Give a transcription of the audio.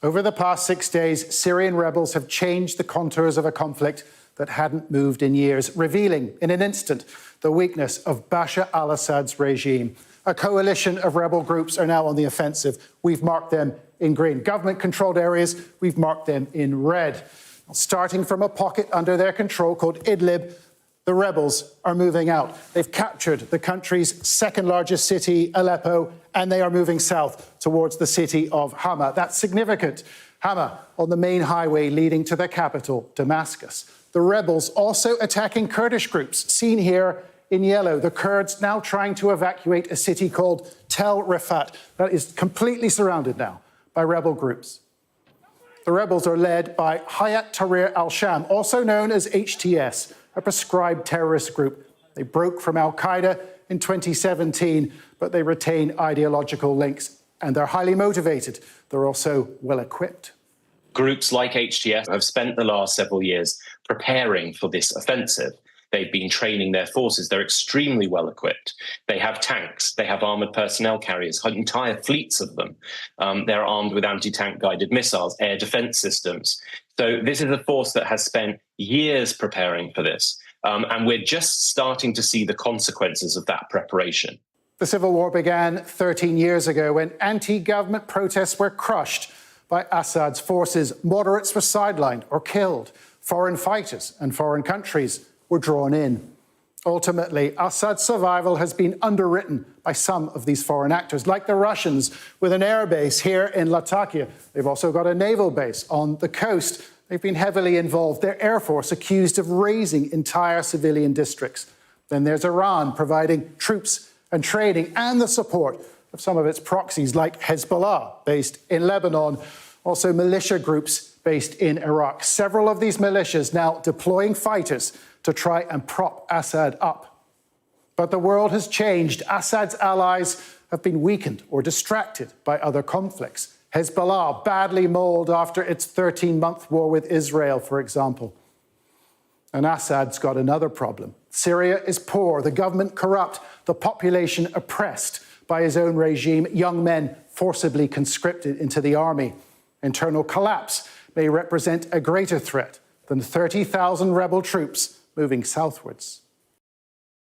Over the past 6 days, Syrian rebels have changed the contours of a conflict that hadn't moved in years, revealing in an instant the weakness of Bashar al-Assad's regime. A coalition of rebel groups are now on the offensive. We've marked them in green. Government-controlled areas, we've marked them in red. Starting from a pocket under their control called Idlib, the rebels are moving out. They've captured the country's second-largest city, Aleppo, and they are moving south towards the city of Hama. That's significant. Hama, on the main highway leading to the capital, Damascus. The rebels also attacking Kurdish groups, seen here in yellow. The Kurds now trying to evacuate a city called Tel Rifat that is completely surrounded now by rebel groups. The rebels are led by Hayat Tahrir al-Sham, also known as HTS, a proscribed terrorist group. They broke from al-Qaeda in 2017, but they retain ideological links, and they're highly motivated. They're also well-equipped. Groups like HTS have spent the last several years preparing for this offensive. They've been training their forces. They're extremely well equipped. They have tanks. They have armored personnel carriers, entire fleets of them. They're armed with anti-tank guided missiles, air defense systems. So this is a force that has spent years preparing for this. And we're just starting to see the consequences of that preparation. The civil war began 13 years ago when anti-government protests were crushed by Assad's forces. Moderates were sidelined or killed. Foreign fighters and foreign countries were drawn in. Ultimately, Assad's survival has been underwritten by some of these foreign actors, like the Russians with an air base here in Latakia. They've also got a naval base on the coast. They've been heavily involved. Their air force accused of razing entire civilian districts. Then there's Iran providing troops and training and the support of some of its proxies like Hezbollah, based in Lebanon, also militia groups based in Iraq. Several of these militias now deploying fighters to try and prop Assad up. But the world has changed. Assad's allies have been weakened or distracted by other conflicts. Hezbollah badly mauled after its 13-month war with Israel, for example. And Assad's got another problem. Syria is poor, the government corrupt, the population oppressed by his own regime, young men forcibly conscripted into the army. Internal collapse may represent a greater threat than 30,000 rebel troops moving southwards.